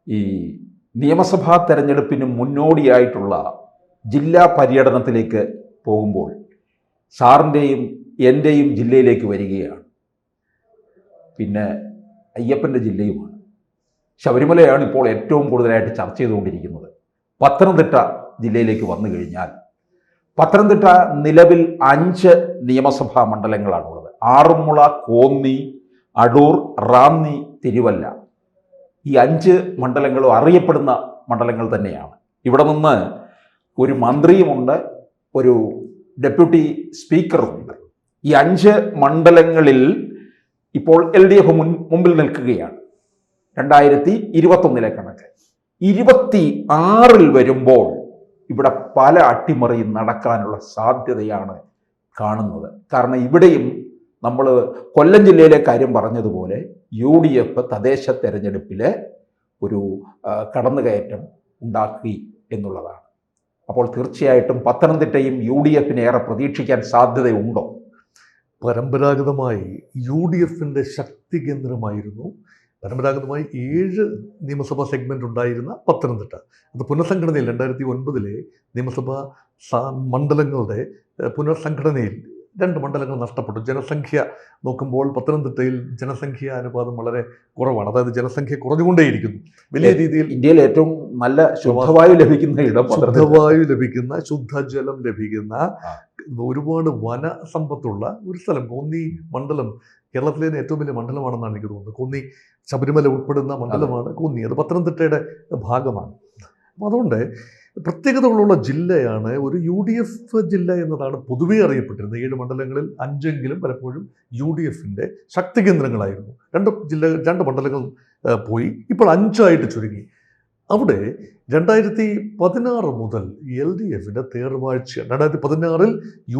ഈ നിയമസഭാ തെരഞ്ഞെടുപ്പിന് മുന്നോടിയായിട്ടുള്ള ജില്ലാ പര്യടനത്തിലേക്ക് പോകുമ്പോൾ സാറിൻ്റെയും എൻ്റെയും ജില്ലയിലേക്ക് വരികയാണ്. പിന്നെ അയ്യപ്പൻ്റെ ജില്ലയുമാണ്. ശബരിമലയാണ് ഇപ്പോൾ ഏറ്റവും കൂടുതലായിട്ട് ചർച്ച ചെയ്തുകൊണ്ടിരിക്കുന്നത്. പത്തനംതിട്ട ജില്ലയിലേക്ക് വന്നു കഴിഞ്ഞാൽ പത്തനംതിട്ട നിലവിൽ 5 നിയമസഭാ മണ്ഡലങ്ങളാണുള്ളത്. ആറന്മുള, കോന്നി, അടൂർ, റാന്നി, തിരുവല്ല. ഈ 5 മണ്ഡലങ്ങളും അറിയപ്പെടുന്ന മണ്ഡലങ്ങൾ തന്നെയാണ്. ഇവിടെ നിന്ന് ഒരു മന്ത്രിയുമുണ്ട്, ഒരു ഡെപ്യൂട്ടി സ്പീക്കറുമുണ്ട്. ഈ 5 മണ്ഡലങ്ങളിൽ ഇപ്പോൾ LDF മുമ്പിൽ നിൽക്കുകയാണ്. 2021 കണക്ക് 26 വരുമ്പോൾ ഇവിടെ പല അട്ടിമറിയും നടക്കാനുള്ള സാധ്യതയാണ് കാണുന്നത്. കാരണം ഇവിടെയും നമ്മൾ കൊല്ലം ജില്ലയിലെ കാര്യം പറഞ്ഞതുപോലെ UDF തദ്ദേശ തെരഞ്ഞെടുപ്പിലെ ഒരു കടന്നുകയറ്റം ഉണ്ടാക്കി എന്നുള്ളതാണ്. അപ്പോൾ തീർച്ചയായിട്ടും പത്തനംതിട്ടയും UDFന് ഏറെ പ്രതീക്ഷിക്കാൻ സാധ്യതയുണ്ടോ? പരമ്പരാഗതമായി UDFൻ്റെ ശക്തി കേന്ദ്രമായിരുന്നു. പരമ്പരാഗതമായി 7 നിയമസഭാ സെഗ്മെൻ്റ് ഉണ്ടായിരുന്ന പത്തനംതിട്ട. അത് പുനഃസംഘടനയിൽ 2009 നിയമസഭാ മണ്ഡലങ്ങളുടെ പുനഃസംഘടനയിൽ 2 മണ്ഡലങ്ങൾ നഷ്ടപ്പെട്ടു. ജനസംഖ്യ നോക്കുമ്പോൾ പത്തനംതിട്ടയിൽ ജനസംഖ്യ അനുപാതം വളരെ കുറവാണ്. അതായത് ജനസംഖ്യ കുറഞ്ഞുകൊണ്ടേയിരിക്കുന്നു. വലിയ രീതിയിൽ ഇന്ത്യയിൽ ഏറ്റവും നല്ല ശുദ്ധവായു ലഭിക്കുന്ന ഇടം, ശുദ്ധവായു ലഭിക്കുന്ന, ശുദ്ധജലം ലഭിക്കുന്ന, ഒരുപാട് വനസമ്പത്തുള്ള ഒരു സ്ഥലം. കോന്നി മണ്ഡലം കേരളത്തിലെ ഏറ്റവും വലിയ മണ്ഡലമാണെന്നാണ് എനിക്ക് തോന്നുന്നത്. കോന്നി ശബരിമല ഉൾപ്പെടുന്ന മണ്ഡലമാണ് കോന്നി. അത് പത്തനംതിട്ടയുടെ ഭാഗമാണ്. അപ്പോൾ അതുകൊണ്ട് പ്രത്യേകതകളുള്ള ജില്ലയാണ് ഒരു UDF ജില്ല എന്നതാണ് പൊതുവേ അറിയപ്പെട്ടിരുന്നത്. 7 മണ്ഡലങ്ങളിൽ 5 പലപ്പോഴും UDFൻ്റെ ശക്തി കേന്ദ്രങ്ങളായിരുന്നു. 2 മണ്ഡലങ്ങൾ പോയി, ഇപ്പോൾ 5 ചുരുങ്ങി. അവിടെ 2016 മുതൽ LDFൻ്റെ തേർവാഴ്ചയാണ്. 2016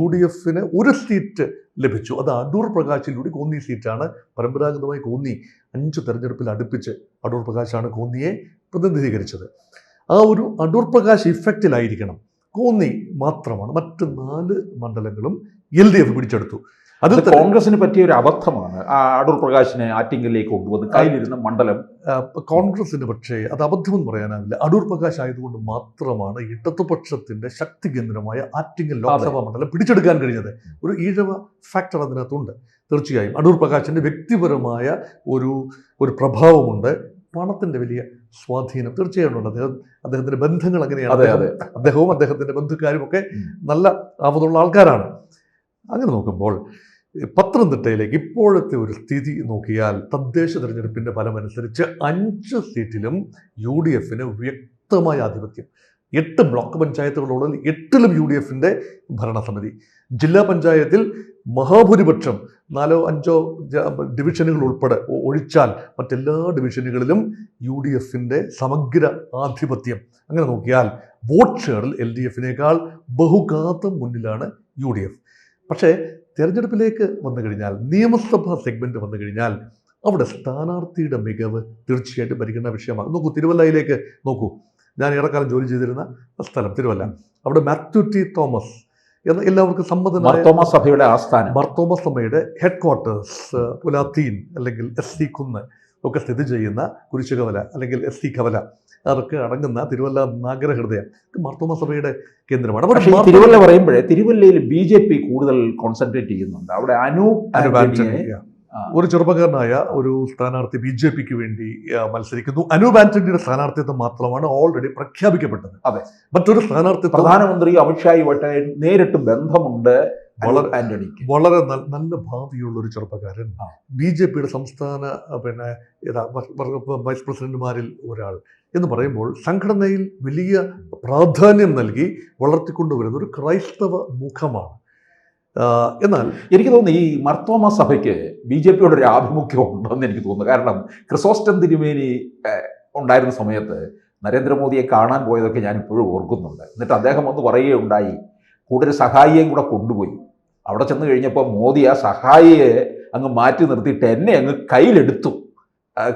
UDFന് 1 സീറ്റ് ലഭിച്ചു. അത് അടൂർ പ്രകാശിലൂടെ കോന്നി സീറ്റാണ്. പരമ്പരാഗതമായി കോന്നി 5 തെരഞ്ഞെടുപ്പിൽ അടുപ്പിച്ച് അടൂർ പ്രകാശാണ് കോന്നിയെ പ്രതിനിധീകരിച്ചത്. ആ ഒരു അടൂർ പ്രകാശ് ഇഫക്റ്റിലായിരിക്കണം കോന്നി മാത്രമാണ് മറ്റ് 4 മണ്ഡലങ്ങളും LDF പിടിച്ചെടുത്തു. അത് കോൺഗ്രസിന് പറ്റിയ ഒരു അബദ്ധമാണ്. അടൂർ പ്രകാശിനെ ആറ്റിങ്ങലിലേക്ക് കൊണ്ടുവന്ന് കയ്യിലിരുന്ന മണ്ഡലം കോൺഗ്രസിന്. പക്ഷേ അത് അബദ്ധമെന്ന് പറയാനാവില്ല. അടൂർ പ്രകാശ് ആയതുകൊണ്ട് മാത്രമാണ് ഇടതുപക്ഷത്തിന്റെ ശക്തി കേന്ദ്രമായ ആറ്റിങ്ങൽ ലോക്സഭാ മണ്ഡലം പിടിച്ചെടുക്കാൻ കഴിഞ്ഞത്. ഒരു ഈഴവ ഫാക്ടർ അതിനകത്തുണ്ട്. തീർച്ചയായും അടൂർ പ്രകാശിന്റെ വ്യക്തിപരമായ ഒരു പ്രഭാവമുണ്ട്. പണത്തിന്റെ വലിയ സ്വാധീനം തീർച്ചയായിട്ടും ഉണ്ട്. അദ്ദേഹത്തിന്റെ ബന്ധങ്ങൾ അങ്ങനെയാണ്. അദ്ദേഹവും അദ്ദേഹത്തിന്റെ ബന്ധുക്കാരും ഒക്കെ നല്ല ആവതുള്ള ആൾക്കാരാണ്. അങ്ങനെ നോക്കുമ്പോൾ പത്തനംതിട്ടയിലേക്ക് ഇപ്പോഴത്തെ ഒരു സ്ഥിതി നോക്കിയാൽ തദ്ദേശ തെരഞ്ഞെടുപ്പിന്റെ ഫലമനുസരിച്ച് 5 സീറ്റിലും UDFന് വ്യക്തമായ ആധിപത്യം. 8 ബ്ലോക്ക് പഞ്ചായത്തുകളുള്ള 8ലും UDFന്റെ ഭരണസമിതി. ജില്ലാ പഞ്ചായത്തിൽ മഹാഭൂരിപക്ഷം 4-5 ഡിവിഷനുകൾ ഉൾപ്പെടെ ഒഴിച്ചാൽ മറ്റെല്ലാ ഡിവിഷനുകളിലും UDFന്റെ സമഗ്ര ആധിപത്യം. അങ്ങനെ നോക്കിയാൽ വോട്ട് ഷെയറിൽ LDFനേക്കാൾ ബഹുഘാതം മുന്നിലാണ് UDF. പക്ഷേ തെരഞ്ഞെടുപ്പിലേക്ക് വന്നു കഴിഞ്ഞാൽ, നിയമസഭാ സെഗ്മെൻറ്റ് വന്നു കഴിഞ്ഞാൽ അവിടെ സ്ഥാനാർത്ഥിയുടെ മികവ് തീർച്ചയായിട്ടും പരിഗണന വിഷയമാണ്. നോക്കൂ, തിരുവല്ലയിലേക്ക് നോക്കൂ. ഞാൻ ഏറെക്കാലം ജോലി ചെയ്തിരുന്ന സ്ഥലം തിരുവല്ല. അവിടെ മാത്യു ടി തോമസ് എന്ന എല്ലാവർക്കും സമ്മതനായ മാർത്തോമാ സഭയുടെ ആസ്ഥാനം, മാർത്തോമാ സഭയുടെ ഹെഡ് ക്വാർട്ടേഴ്സ് പുലാത്തീൻ അല്ലെങ്കിൽ SC കുന്ന് ഒക്കെ സ്ഥിതി ചെയ്യുന്ന കുരിശുകവല അല്ലെങ്കിൽ SC കവല അതൊക്കെ അടങ്ങുന്ന തിരുവല്ല നഗരഹൃദയം മാർത്തോമാ സഭയുടെ കേന്ദ്രമാണ്. പക്ഷേ തിരുവല്ല പറയുമ്പോഴേ തിരുവല്ലയിൽ BJP കൂടുതൽ കോൺസെൻട്രേറ്റ് ചെയ്യുന്നുണ്ട്. അവിടെ ഒരു ചെറുപ്പക്കാരനായ ഒരു സ്ഥാനാർത്ഥി BJPക്ക് വേണ്ടി മത്സരിക്കുന്നു. അനൂപ് ആന്റണിയുടെ സ്ഥാനാർത്ഥിത്വം മാത്രമാണ് ഓൾറെഡി പ്രഖ്യാപിക്കപ്പെട്ടത്. അതെ, മറ്റൊരു സ്ഥാനാർത്ഥി പ്രധാനമന്ത്രി അമിത്ഷായുമായിട്ട് നേരിട്ട് ബന്ധമുണ്ട്. വളരെ നല്ല ഭാവിയുള്ള ഒരു ചെറുപ്പക്കാരൻ, BJPയുടെ സംസ്ഥാന വൈസ് പ്രസിഡന്റുമാരിൽ ഒരാൾ എന്ന് പറയുമ്പോൾ സംഘടനയിൽ വലിയ പ്രാധാന്യം നൽകി വളർത്തിക്കൊണ്ടുവരുന്ന ഒരു ക്രൈസ്തവ മുഖമാണ്. എന്നാൽ എനിക്ക് തോന്നുന്നു ഈ മാർത്തോമാ സഭയ്ക്ക് BJPയോട് ഒരു ആഭിമുഖ്യം ഉണ്ടെന്ന് എനിക്ക് തോന്നുന്നു. കാരണം ക്രിസോസ്റ്റം തിരുമേനി ഉണ്ടായിരുന്ന സമയത്ത് നരേന്ദ്രമോദിയെ കാണാൻ പോയതൊക്കെ ഞാൻ ഇപ്പോഴും ഓർക്കുന്നുണ്ട്. എന്നിട്ട് അദ്ദേഹം ഒന്ന് പറയുകയുണ്ടായി, കൂടെ ഒരു സഹായിയെയും കൂടെ കൊണ്ടുപോയി. അവിടെ ചെന്ന് കഴിഞ്ഞപ്പോൾ മോദി ആ സഹായിയെ അങ്ങ് മാറ്റി നിർത്തിയിട്ട് എന്നെ അങ്ങ് കയ്യിലെടുത്തു.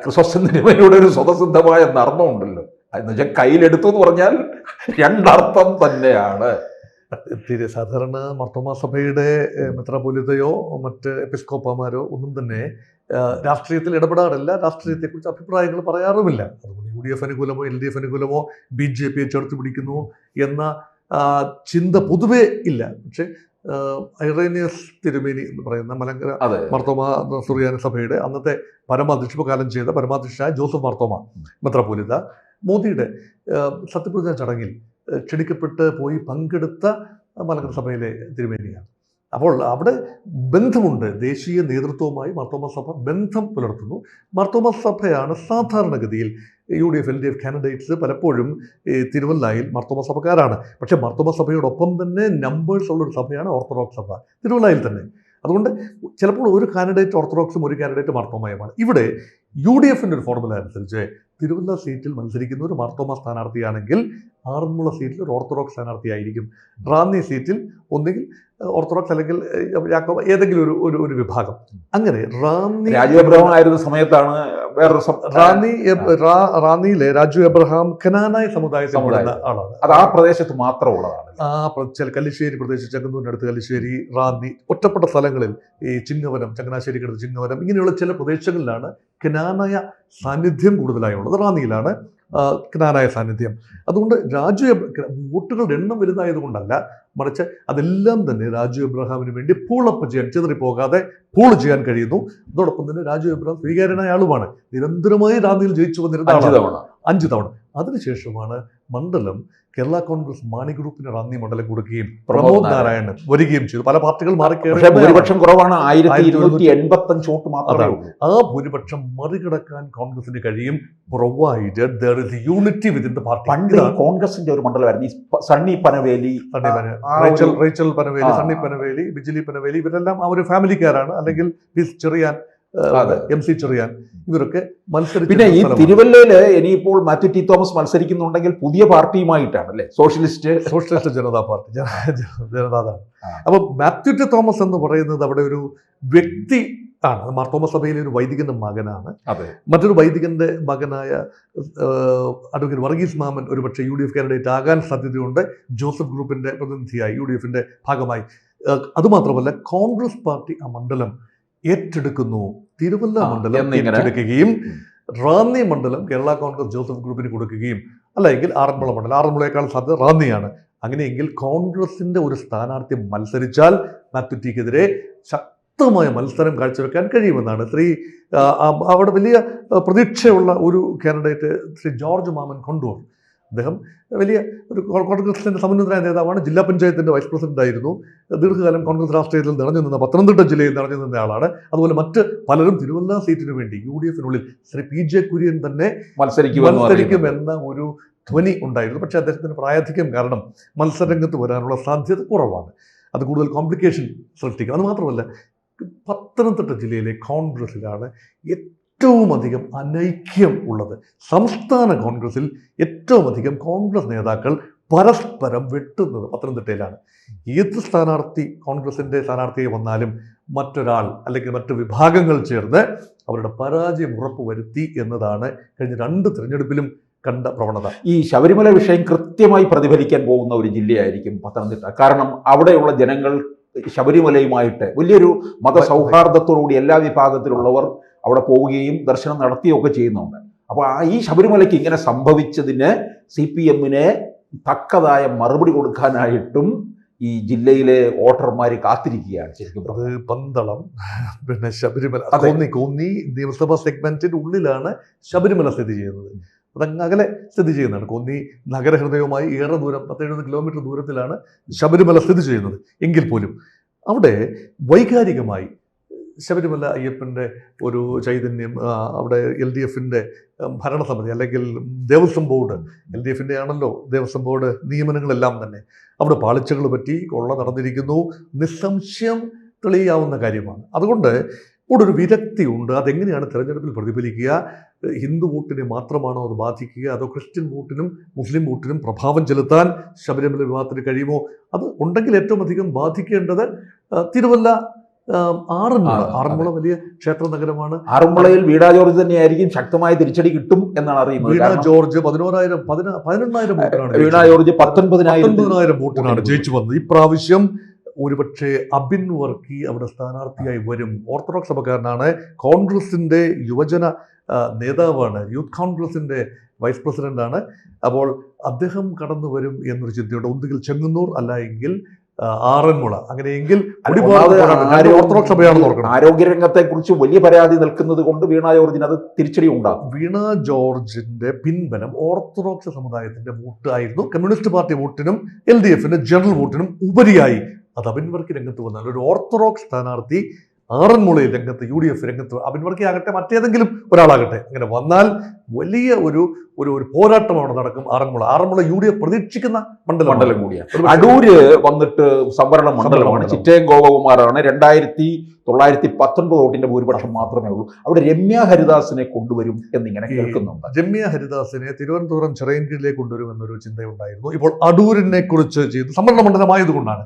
ക്രിസോസ്റ്റം തിരുമേനിയുടെ ഒരു സ്വതസിദ്ധമായ നർമ്മമുണ്ടല്ലോ, എന്ന് വെച്ചാൽ കയ്യിലെടുത്തു എന്ന് പറഞ്ഞാൽ 2 അർത്ഥം തന്നെയാണ്. സാധാരണ മാർത്തോമാ സഭയുടെ മെത്രാപ്പൊലീത്തയോ മറ്റ് എപ്പിസ്കോപ്പമാരോ ഒന്നും തന്നെ രാഷ്ട്രീയത്തിൽ ഇടപെടാറില്ല, രാഷ്ട്രീയത്തെക്കുറിച്ച് അഭിപ്രായങ്ങൾ പറയാറുമില്ല. അതുകൊണ്ട് UDF അനുകൂലമോ LDF അനുകൂലമോ BJP ചേർത്ത് പിടിക്കുന്നു എന്ന ചിന്ത പൊതുവേ ഇല്ല. പക്ഷേ ഐറേനിയസ് തിരുമേനി എന്ന് പറയുന്ന മലങ്കര മാർത്തോമ സുറിയാനി സഭയുടെ അന്നത്തെ പരമാധ്യക്ഷകാലം ചെയ്ത പരമാധ്യക്ഷനായ ജോസഫ് മാർത്തോമ മെത്രാപ്പോലീത്ത മോദിയുടെ സത്യപ്രതിജ്ഞാ ചടങ്ങിൽ ക്ഷണിക്കപ്പെട്ട് പോയി പങ്കെടുത്ത മലങ്കര സഭയിലെ തിരുമേനിയാണ്. അപ്പോൾ അവിടെ ബന്ധമുണ്ട്, ദേശീയ നേതൃത്വവുമായി മാർത്തോമ സഭ ബന്ധം പുലർത്തുന്നു. മാർത്തോമ സഭയാണ് സാധാരണഗതിയിൽ UDF LDF കാൻഡിഡേറ്റ്സ് പലപ്പോഴും തിരുവല്ലയിൽ മാർത്തോമ സഭക്കാരാണ്. പക്ഷേ മാർത്തോമ സഭയോടൊപ്പം തന്നെ നമ്പേഴ്സ് ഉള്ളൊരു സഭയാണ് ഓർത്തഡോക്സ് സഭ തിരുവല്ലയിൽ തന്നെ. അതുകൊണ്ട് ചിലപ്പോൾ ഒരു കാൻഡിഡേറ്റ് ഓർത്തഡോക്സും ഒരു കാൻഡിഡേറ്റ് മാർത്തോമയുമാണ്. ഇവിടെ UDFൻ്റെ ഒരു ഫോർമുല അനുസരിച്ച് തിരുവല്ല സീറ്റിൽ മത്സരിക്കുന്ന ഒരു മാർത്തോമ സ്ഥാനാർത്ഥിയാണെങ്കിൽ ആറന്മുള സീറ്റിൽ ഒരു ഓർത്തഡോക്സ് സ്ഥാനാർത്ഥിയായിരിക്കും. റാന്നി സീറ്റിൽ ഒന്നുകിൽ ഓർത്തഡോക്സ് അല്ലെങ്കിൽ യാക്കോബ ഏതെങ്കിലും ഒരു വിഭാഗം. അങ്ങനെ റാന്നി ആയിരുന്ന സമയത്താണ് വേറൊരു റാന്നിയിലെ രാജു എബ്രഹാം കനാനായ സമുദായത്തിൽപ്പെടുന്ന ആളാണ്. അത് ആ പ്രദേശത്ത് മാത്രമുള്ളതാണ്. ചില കല്ലിശ്ശേരി പ്രദേശം, ചെങ്ങന്നൂരിനടുത്ത് കല്ലിശ്ശേരി, റാന്നി, ഒറ്റപ്പെട്ട സ്ഥലങ്ങളിൽ ഈ ചിങ്ങവനം, ചങ്ങനാശ്ശേരിക്കടുത്ത് ചിങ്ങവനം, ഇങ്ങനെയുള്ള ചില പ്രദേശങ്ങളിലാണ് കനാനായ സാന്നിധ്യം കൂടുതലായുള്ളത്. റാന്നിയിലാണ് കനാനായ സാന്നിധ്യം. അതുകൊണ്ട് വോട്ടുകളുടെ എണ്ണം വലുതായതുകൊണ്ടല്ല, മറിച്ച് അതെല്ലാം തന്നെ രാജു എബ്രഹാമിന് വേണ്ടി പൂളപ്പ് ചെയ്യാൻ, ചിതറിപ്പോകാതെ പൂള് ചെയ്യാൻ കഴിയുന്നു. അതോടൊപ്പം തന്നെ രാജു എബ്രഹാം സ്വീകാര്യനായ ആളുമാണ്. നിരന്തരമായി റാന്നിയിൽ ജയിച്ചു വന്നിരുന്ന 5 തവണ. അതിനുശേഷമാണ് മണ്ഡലം കേരള കോൺഗ്രസ് മാണി ഗ്രൂപ്പിന് റാന്നി മണ്ഡലം കൊടുക്കുകയും പ്രമോദ് നാരായണൻ വരികയും ചെയ്തു. പല പാർട്ടികൾ മാറിക്കയറി ഭൂരിപക്ഷം കുറവാണ്, 1285 വോട്ട് മാത്രമേ. ആ ഭൂരിപക്ഷം മറികടക്കാൻ കോൺഗ്രസിന് കഴിയും, provided there is unity within the party. പണ്ട് കോൺഗ്രസിന്റെ ഒരു മണ്ഡലമായിരുന്നു സണ്ണി പനവേലി, റേച്ചൽ പനവേലി, സണ്ണി പനവേലി, ബിജിലി പനവേലി, ഇവരെല്ലാം ആ ഒരു ഫാമിലിക്കാരാണ്. അല്ലെങ്കിൽ ചെറിയാൻ, MC ചെറിയാൻ, ഇവരൊക്കെ മത്സരിച്ചു. പിന്നെ ഈ തിരുവല്ലയില് ഇനിയിപ്പോൾ മാത്യു ടി തോമസ് മത്സരിക്കുന്നുണ്ടെങ്കിൽ പുതിയ പാർട്ടിയുമായിട്ടാണ് അല്ലേ, സോഷ്യലിസ്റ്റ് ജനതാ പാർട്ടി, ജനതാദാണ്. അപ്പൊ മാത്യു ടി തോമസ് എന്ന് പറയുന്നത് അവിടെ ഒരു വ്യക്തി ആണ്. മാർത്തോമ സഭയിലെ ഒരു വൈദികന്റെ മകനാണ്. മറ്റൊരു വൈദികന്റെ മകനായ അഡ്വക്കേറ്റ് വർഗീസ് മാമൻ ഒരുപക്ഷെ UDF കാൻഡിഡേറ്റ് ആകാൻ സാധ്യതയുണ്ട്, ജോസഫ് ഗ്രൂപ്പിന്റെ പ്രതിനിധിയായി, UDFന്റെ ഭാഗമായി. അതുമാത്രമല്ല കോൺഗ്രസ് പാർട്ടി ആ മണ്ഡലം ഏറ്റെടുക്കുന്നു. തിരുവല്ല മണ്ഡലം ഏറ്റെടുക്കുകയും റാന്നി മണ്ഡലം കേരള കോൺഗ്രസ് ജോസഫ് ഗ്രൂപ്പിന് കൊടുക്കുകയും, അല്ലെങ്കിൽ ആറന്മുള മണ്ഡലം, ആറന്മുളയേക്കാൾ സാധ്യത റാന്നിയാണ്. അങ്ങനെയെങ്കിൽ കോൺഗ്രസിന്റെ ഒരു സ്ഥാനാർത്ഥി മത്സരിച്ചാൽ മാത്യു ടിക്കെതിരെ ശക്തമായ മത്സരം കാഴ്ചവെക്കാൻ കഴിയുമെന്നാണ് അവിടെ വലിയ പ്രതീക്ഷയുള്ള ഒരു കാൻഡിഡേറ്റ് ശ്രീ ജോർജ് മാമൻ കൊണ്ടൂർ. അദ്ദേഹം വലിയ ഒരു കോൺഗ്രസിൻ്റെ സമുന്നതനായ നേതാവാണ്. ജില്ലാ പഞ്ചായത്തിൻ്റെ വൈസ് പ്രസിഡന്റ് ആയിരുന്നു. ദീർഘകാലം കോൺഗ്രസ് രാഷ്ട്രീയത്തിൽ നിറഞ്ഞു നിന്ന, പത്തനംതിട്ട ജില്ലയിൽ നിറഞ്ഞു നിന്ന ആളാണ്. അതുപോലെ മറ്റ് പലരും തിരുവല്ല സീറ്റിന് വേണ്ടി UDFനുള്ളിൽ ശ്രീ PJ കുര്യൻ തന്നെ മത്സരിക്കുമെന്ന ഒരു ധ്വനി ഉണ്ടായിരുന്നു. പക്ഷേ അദ്ദേഹത്തിന് പ്രായാധിക്യം കാരണം മത്സരരംഗത്ത് വരാനുള്ള സാധ്യത കുറവാണ്. അത് കൂടുതൽ കോംപ്ലിക്കേഷൻ സൃഷ്ടിക്കും. അത് മാത്രമല്ല പത്തനംതിട്ട ജില്ലയിലെ കോൺഗ്രസിലാണ് ഏറ്റവും അധികം അനൈക്യം ഉള്ളത്. സംസ്ഥാന കോൺഗ്രസിൽ ഏറ്റവും അധികം കോൺഗ്രസ് നേതാക്കൾ പരസ്പരം വെട്ടുന്നത് പത്തനംതിട്ടയിലാണ്. ഏത് സ്ഥാനാർത്ഥി കോൺഗ്രസിൻ്റെ സ്ഥാനാർത്ഥിയെ വന്നാലും മറ്റൊരാൾ അല്ലെങ്കിൽ മറ്റു വിഭാഗങ്ങൾ ചേർന്ന് അവരുടെ പരാജയം ഉറപ്പുവരുത്തി എന്നതാണ് കഴിഞ്ഞ 2 തിരഞ്ഞെടുപ്പിലും കണ്ട പ്രവണത. ഈ ശബരിമല വിഷയം കൃത്യമായി പ്രതിഫലിക്കാൻ പോകുന്ന ഒരു ജില്ലയായിരിക്കും പത്തനംതിട്ട. കാരണം അവിടെയുള്ള ജനങ്ങൾ ശബരിമലയുമായിട്ട് വലിയൊരു മതസൗഹാർദ്ദത്തോടുകൂടി എല്ലാ വിഭാഗത്തിലുള്ളവർ അവിടെ പോവുകയും ദർശനം നടത്തുകയൊക്കെ ചെയ്യുന്നുണ്ട്. അപ്പോൾ ഈ ശബരിമലയ്ക്ക് ഇങ്ങനെ സംഭവിച്ചതിന് CPMനെ തക്കതായ മറുപടി കൊടുക്കാനായിട്ടും ഈ ജില്ലയിലെ വോട്ടർമാർ കാത്തിരിക്കുകയാണ്. ശരിക്കും അത് പന്തളം, പിന്നെ ശബരിമല, കോന്നി നിയമസഭാ സെഗ്മെന്റിന്റെ ഉള്ളിലാണ് ശബരിമല സ്ഥിതി ചെയ്യുന്നത്. അതങ്ങ് അകലെ സ്ഥിതി ചെയ്യുന്നതാണ്. കോന്നി നഗരഹൃദയവുമായി ഏറെ ദൂരം, 10-70 കിലോമീറ്റർ ദൂരത്തിലാണ് ശബരിമല സ്ഥിതി ചെയ്യുന്നത്. എങ്കിൽ പോലും അവിടെ വൈകാരികമായി ശബരിമല അയ്യപ്പൻ്റെ ഒരു ചൈതന്യം, അവിടെ LDFൻ്റെ ഭരണസമിതി അല്ലെങ്കിൽ ദേവസ്വം ബോർഡ്, LDFൻ്റെ ആണല്ലോ ദേവസ്വം ബോർഡ് നിയമനങ്ങളെല്ലാം തന്നെ, അവിടെ പാളിച്ചകൾ പറ്റി കൊള്ള നടന്നിരിക്കുന്നു, നിസ്സംശയം തെളിയാവുന്ന കാര്യമാണ്. അതുകൊണ്ട് ഇവിടെ ഒരു വിരക്തിയുണ്ട്. അതെങ്ങനെയാണ് തെരഞ്ഞെടുപ്പിൽ പ്രതിഫലിക്കുക? ഹിന്ദു വോട്ടിനെ മാത്രമാണോ അത് ബാധിക്കുക, അതോ ക്രിസ്ത്യൻ വോട്ടിനും മുസ്ലിം വോട്ടിനും പ്രഭാവം ചെലുത്താൻ ശബരിമല വിവാദത്തിന് കഴിയുമോ? അത് ഉണ്ടെങ്കിൽ ഏറ്റവും അധികം ബാധിക്കേണ്ടത് തിരുവല്ല, ആറന്മുള വലിയ ക്ഷേത്ര നഗരമാണ്. ആറന്മുളയിൽ വീണ ജോർജ് തന്നെയായിരിക്കും ശക്തമായ തിരിച്ചടി കിട്ടും എന്നാണ് അറിയുന്നത്. വീണ ജോർജ് 18,000 വോട്ടിനാണ്, വീണ ജോർജ് 19,000 വോട്ടിനാണ് ജയിച്ചു വന്നത്. ഇപ്രാവശ്യം ഒരുപക്ഷെ അബിൻ വർക്കി അവിടെ സ്ഥാനാർത്ഥിയായി വരും. ഓർത്തഡോക്സ് സഭക്കാരനാണ്, കോൺഗ്രസിൻ്റെ യുവജന നേതാവാണ്, യൂത്ത് കോൺഗ്രസിൻ്റെ വൈസ് പ്രസിഡന്റാണ്. അപ്പോൾ അദ്ദേഹം കടന്നു വരും എന്നൊരു ചിന്തയുണ്ട്. ഒന്നുകിൽ ചെങ്ങന്നൂർ, അല്ല എങ്കിൽ ആറന്മുള. അങ്ങനെയെങ്കിൽ ഓർത്തഡോക്സ് സഭയാണെന്ന് ഓർക്കണം. ആരോഗ്യരംഗത്തെ കുറിച്ച് വലിയ പരാതി നിൽക്കുന്നത് കൊണ്ട് വീണ ജോർജിന് അത് തിരിച്ചടി ഉണ്ടാകും. വീണ ജോർജിന്റെ പിൻബലം ഓർത്തഡോക്സ് സമുദായത്തിന്റെ വോട്ടായിരുന്നു. കമ്മ്യൂണിസ്റ്റ് പാർട്ടി വോട്ടിനും LDFന്റെ ജനറൽ വോട്ടിനും ഉപരിയായി അത് അബിൻ വർക്കി രംഗത്ത് വന്നാൽ ഒരു ഓർത്തഡോക്സ് സ്ഥാനാർത്ഥി ആറന്മുളയിൽ രംഗത്ത്, UDF രംഗത്ത്, അബിൻ വർക്കി ആകട്ടെ മറ്റേതെങ്കിലും ഒരാളാകട്ടെ, അങ്ങനെ വന്നാൽ വലിയ ഒരു പോരാട്ടം അവിടെ നടക്കും. ആറന്മുള UDF പ്രതീക്ഷിക്കുന്ന മണ്ഡലം കൂടിയാണ്. അടൂര് വന്നിട്ട് സംവരണ മണ്ഡലമാണ്. ചിറ്റയം ഗോപകുമാറാണ്. 2919 വോട്ടിന്റെ ഭൂരിപക്ഷം മാത്രമേ ഉള്ളൂ. അവിടെ രമ്യ ഹരിദാസിനെ കൊണ്ടുവരും എന്നിങ്ങനെ കേൾക്കുന്നുണ്ട്. രമ്യ ഹരിദാസിനെ തിരുവനന്തപുരം ചിറയൻകീഴിലേക്ക് കൊണ്ടുവരുമെന്നൊരു ചിന്തയുണ്ടായിരുന്നു. ഇപ്പോൾ അടൂരിനെ കുറിച്ച് ചെയ്ത് സംവരണ മണ്ഡലമായതുകൊണ്ടാണ്.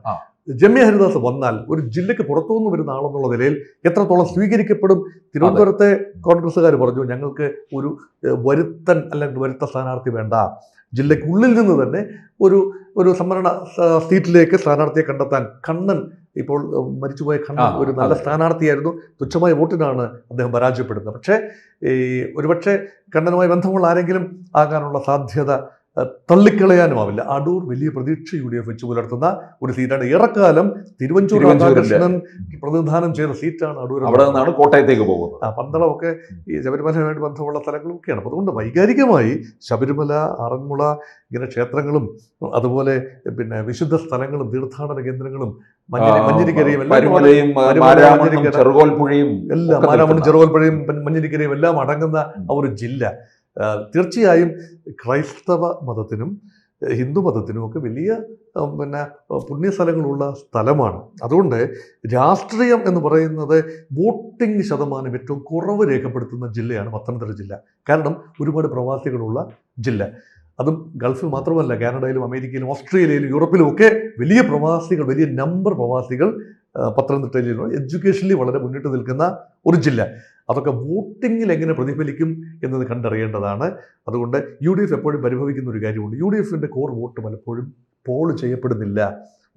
രമ്യ ഹരിദാസ് വന്നാൽ ഒരു ജില്ലയ്ക്ക് പുറത്തുനിന്ന് വരുന്ന ആളെന്നുള്ള നിലയിൽ എത്രത്തോളം സ്വീകരിക്കപ്പെടും? തിരുവനന്തപുരത്തെ കോൺഗ്രസ്സുകാർ പറഞ്ഞു, ഞങ്ങൾക്ക് ഒരു വരുത്ത സ്ഥാനാർത്ഥി വേണ്ട, ജില്ലയ്ക്കുള്ളിൽ നിന്ന് തന്നെ ഒരു സംവരണ സീറ്റിലേക്ക് സ്ഥാനാർത്ഥിയെ കണ്ടെത്താൻ. കണ്ണൻ, ഇപ്പോൾ മരിച്ചുപോയ കണ്ണൻ ഒരു നല്ല സ്ഥാനാർത്ഥിയായിരുന്നു. തുച്ഛമായ വോട്ടിനാണ് അദ്ദേഹം പരാജയപ്പെടുന്നത്. പക്ഷേ ഒരുപക്ഷെ കണ്ണനുമായി ബന്ധമുള്ള ആരെങ്കിലും ആകാനുള്ള സാധ്യത തള്ളിക്കളയാനുമാവില്ല. അടൂർ വലിയ പ്രതീക്ഷ UDF വെച്ച് പുലർത്തുന്ന ഒരു സീറ്റാണ്. ഏറെക്കാലം തിരുവഞ്ചൂർ രാധാകൃഷ്ണൻ പ്രതിനിധാനം ചെയ്ത സീറ്റാണ് അടൂർ. അവിടെ നിന്നാണ് കോട്ടയത്തേക്ക് പോകുന്നത്. പന്തളമൊക്കെ ഈ ശബരിമലയുമായിട്ട് ബന്ധമുള്ള സ്ഥലങ്ങളൊക്കെയാണ്. അപ്പോൾ അതുകൊണ്ട് വൈകാരികമായി ശബരിമല, ആറന്മുള ഇങ്ങനെ ക്ഷേത്രങ്ങളും അതുപോലെ പിന്നെ വിശുദ്ധ സ്ഥലങ്ങളും തീർത്ഥാടന കേന്ദ്രങ്ങളും മഞ്ഞിരിക്കരയും ചെറുകോൽപ്പുഴയും മഞ്ഞിരിക്കരയും എല്ലാം അടങ്ങുന്ന ആ ഒരു ജില്ല തീർച്ചയായും ക്രൈസ്തവ മതത്തിനും ഹിന്ദു മതത്തിനും ഒക്കെ വലിയ പുണ്യസ്ഥലങ്ങളുള്ള സ്ഥലമാണ്. അതുകൊണ്ട് രാഷ്ട്രീയം എന്ന് പറയുന്നത് വോട്ടിംഗ് ശതമാനം ഏറ്റവും കുറവ് രേഖപ്പെടുത്തുന്ന ജില്ലയാണ് പത്തനംതിട്ട ജില്ല. കാരണം ഒരുപാട് പ്രവാസികളുള്ള ജില്ല. അതും ഗൾഫിൽ മാത്രമല്ല, കാനഡയിലും അമേരിക്കയിലും ഓസ്ട്രേലിയയിലും യൂറോപ്പിലും ഒക്കെ വലിയ നമ്പർ പ്രവാസികൾ പത്തനംതിട്ടയിലും എഡ്യൂക്കേഷനിൽ വളരെ മുന്നിട്ട് നിൽക്കുന്ന ഒരു ജില്ല. അതൊക്കെ വോട്ടിങ്ങിൽ എങ്ങനെ പ്രതിഫലിക്കും എന്നത് കണ്ടറിയേണ്ടതാണ്. അതുകൊണ്ട് UDF എപ്പോഴും പരിഭവിക്കുന്ന ഒരു കാര്യമുണ്ട്. UDFന്റെ കോർ വോട്ട് പലപ്പോഴും പോൾ ചെയ്യപ്പെടുന്നില്ല.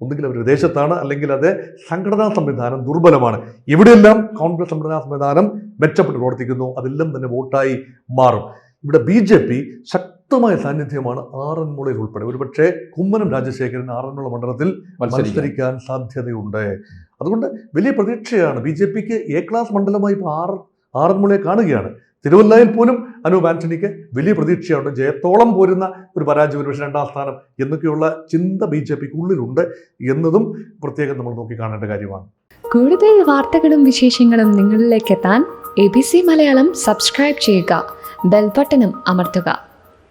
ഒന്നുകിൽ അവർ വിദേശത്താണ്, അല്ലെങ്കിൽ അത് സംഘടനാ സംവിധാനം ദുർബലമാണ്. ഇവിടെയെല്ലാം കോൺഗ്രസ് സംഘടനാ സംവിധാനം മെച്ചപ്പെട്ട് പ്രവർത്തിക്കുന്നു. അതെല്ലാം തന്നെ വോട്ടായി മാറും. ഇവിടെ BJP ശക്തമായ സാന്നിധ്യമാണ് ആറന്മുളയിൽ ഉൾപ്പെടെ. ഒരുപക്ഷെ കുമ്മനം രാജശേഖരൻ ആറന്മുള മണ്ഡലത്തിൽ മത്സരിക്കാൻ സാധ്യതയുണ്ട്. അതുകൊണ്ട് വലിയ പ്രതീക്ഷയാണ്. BJPക്ക് A ക്ലാസ് മണ്ഡലമായി ഇപ്പോൾ ആറന്മുളയെ കാണുകയാണ്. തിരുവല്ലയിൽ പോലും അനൂപ് ആന്റണിക്ക് വലിയ പ്രതീക്ഷയുണ്ട്. ജയത്തോളം പോരുന്ന ഒരു പരാജയം, ഒരുപക്ഷെ 2ാം സ്ഥാനം എന്നൊക്കെയുള്ള ചിന്ത BJPക്ക് ഉള്ളിലുണ്ട് എന്നതും പ്രത്യേകം നമ്മൾ നോക്കി കാണേണ്ട കാര്യമാണ്. കൂടുതൽ വാർത്തകളും വിശേഷങ്ങളും നിങ്ങളിലേക്ക് എത്താൻ ABC മലയാളം സബ്സ്ക്രൈബ് ചെയ്യുക, ബെൽ ബട്ടണും അമർത്തുക.